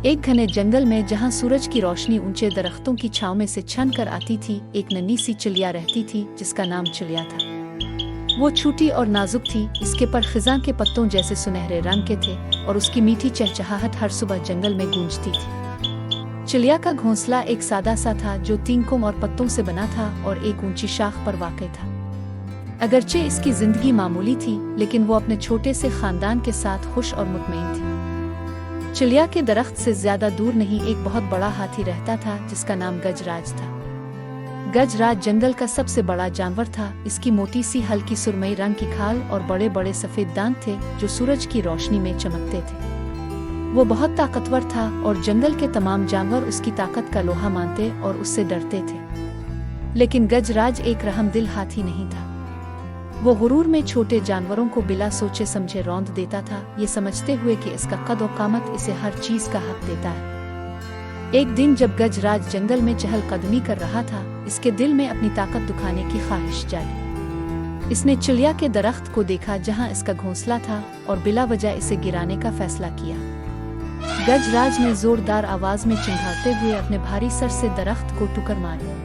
एक घने जंगल में जहां सूरज की रोशनी ऊंचे दरख्तों की छांव में से छन कर आती थी, एक नन्ही सी चिड़िया रहती थी जिसका नाम चिड़िया था। वो छोटी और नाजुक थी, इसके पर खिज़ां के पत्तों जैसे सुनहरे रंग के थे और उसकी मीठी चहचहाहट हर सुबह जंगल में गूंजती थी। चिड़िया का घोंसला एक सादा सा था जो 3 कोम और पत्तों से बना था और एक ऊंची शाख पर वाक़ था। अगरचे इसकी जिंदगी मामूली थी, लेकिन वो अपने छोटे से खानदान के साथ खुश और मुतमईन थी। चिड़िया के दरख्त से ज्यादा दूर नहीं एक बहुत बड़ा हाथी रहता था जिसका नाम गजराज था। गजराज जंगल का सबसे बड़ा जानवर था। इसकी मोटी सी हल्की सुरमई रंग की खाल और बड़े बड़े सफेद दांत थे जो सूरज की रोशनी में चमकते थे। वो बहुत ताकतवर था और जंगल के तमाम जानवर उसकी ताकत का लोहा मानते और उससे डरते थे। लेकिन गजराज एक रहमदिल हाथी नहीं था। वो गुरूर में छोटे जानवरों को बिला सोचे समझे रौंद देता था, ये समझते हुए कि इसका कद और कामत इसे हर चीज का हक देता है। एक दिन जब गजराज जंगल में चहलकदमी कर रहा था, इसके दिल में अपनी ताकत दिखाने की ख्वाहिश जागी। इसने चिड़िया के दरख्त को देखा जहां इसका घोंसला था और बिला वजह इसे गिराने का फैसला किया। गजराज ने जोरदार आवाज में चिंघाड़ते हुए अपने भारी सर से दरख्त को टुकर मारी।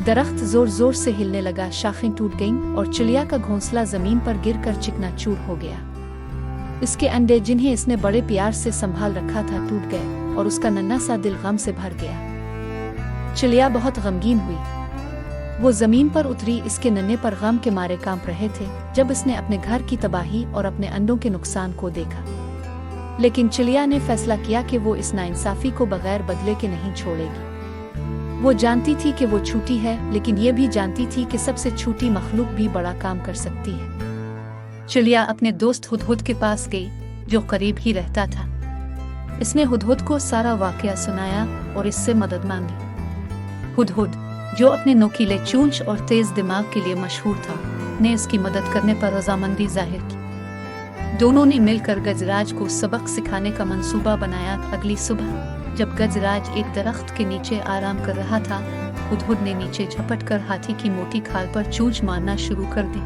दरख्त जोर जोर से हिलने लगा, शाखें टूट गईं और चिड़िया का घोंसला जमीन पर गिरकर चिकनाचूर हो गया। इसके अंडे जिन्हें इसने बड़े प्यार से संभाल रखा था टूट गए और उसका नन्हा सा दिल गम से भर गया। चिड़िया बहुत गमगीन हुई। वो जमीन पर उतरी, इसके नन्हे पर गम के मारे कांप रहे थे जब इसने अपने घर की तबाही और अपने अंडों के नुकसान को देखा। लेकिन चिड़िया ने फैसला किया कि वो इस नाइंसाफी को बगैर बदले के नहीं छोड़ेगी। वो जानती थी कि वो छोटी है, लेकिन ये भी जानती थी कि सबसे छोटी मखलूक भी बड़ा काम कर सकती है। चिड़िया अपने दोस्त हुदहुद के पास गई जो करीब ही रहता था। इसने हुदहुद को सारा वाकया सुनाया और इससे मदद मांगी। हुदहुद, जो अपने नोकीले चोंच और तेज दिमाग के लिए मशहूर था, ने इसकी मदद करने पर रजामंदी जाहिर की। दोनों ने मिलकर गजराज को सबक सिखाने का मंसूबा बनाया। अगली सुबह जब गजराज एक दरख्त के नीचे आराम कर रहा था, हुदहुद ने नीचे झपटकर हाथी की मोटी खाल पर चोंच मारना शुरू कर दी।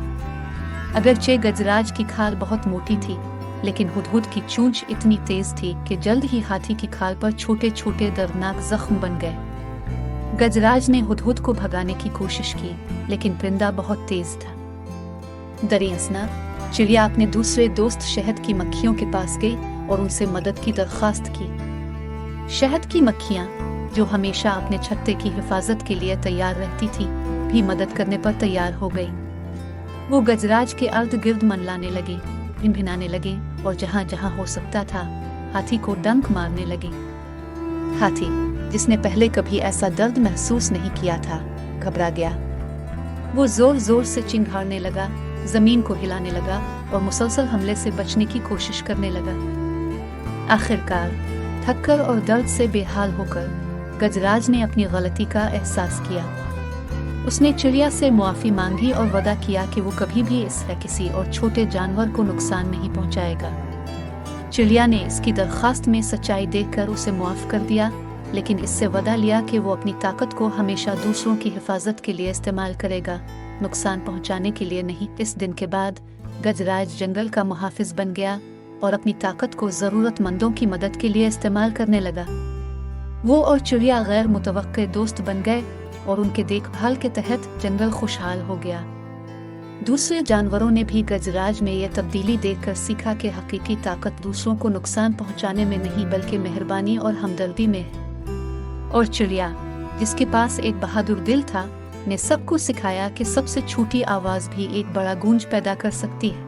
अगरचे गजराज की खाल बहुत मोटी थी, लेकिन हुदहुद की चोंच इतनी तेज थी कि जल्द ही हाथी की खाल पर छोटे छोटे दर्दनाक जख्म बन गए। गजराज ने हुदहुद को भगाने की कोशिश की, लेकिन परिंदा बहुत तेज था। दरियासना चिड़िया अपने दूसरे दोस्त शहद की मक्खियों के पास गई और उनसे मदद की दरख्वास्त की। शहद की मक्खियाँ, जो हमेशा अपने छत्ते की हिफाजत के लिए तैयार रहती थी, भी मदद करने पर तैयार हो गई। वो गजराज के अर्द गिर्द मनलाने लगी, भिनभिनाने लगी और जहाँ जहाँ हो सकता था हाथी को डंक मारने लगी। हाथी, जिसने पहले कभी ऐसा दर्द महसूस नहीं किया था, घबरा गया। वो जोर जोर से चिंघाड़ने लगा, जमीन को हिलाने लगा और मुसलसल हमले से बचने की कोशिश करने लगा। आखिरकार थककर और दर्द से बेहाल होकर गजराज ने अपनी गलती का एहसास किया। उसने चिड़िया से मुआफी मांगी और वादा किया कि वो कभी भी इससे किसी और छोटे जानवर को नुकसान नहीं पहुंचाएगा। चिड़िया ने इसकी दरख्वास्त में सच्चाई देखकर उसे मुआफ कर दिया, लेकिन इससे वादा लिया कि वो अपनी ताकत को हमेशा दूसरों की हिफाजत के लिए इस्तेमाल करेगा, नुकसान पहुंचाने के लिए नहीं। इस दिन के बाद गजराज जंगल का मुहाफिज बन गया और अपनी ताकत को जरूरतमंदों की मदद के लिए इस्तेमाल करने लगा। वो और चिड़िया गैर मुतवक्के दोस्त बन गए और उनके देखभाल के तहत जंगल खुशहाल हो गया। दूसरे जानवरों ने भी गजराज में यह तब्दीली देखकर सीखा कि हकीकी ताकत दूसरों को नुकसान पहुंचाने में नहीं बल्कि मेहरबानी और हमदर्दी में है। और चिड़िया, जिसके पास एक बहादुर दिल था, ने सबको सिखाया कि सबसे छोटी आवाज भी एक बड़ा गूंज पैदा कर सकती है।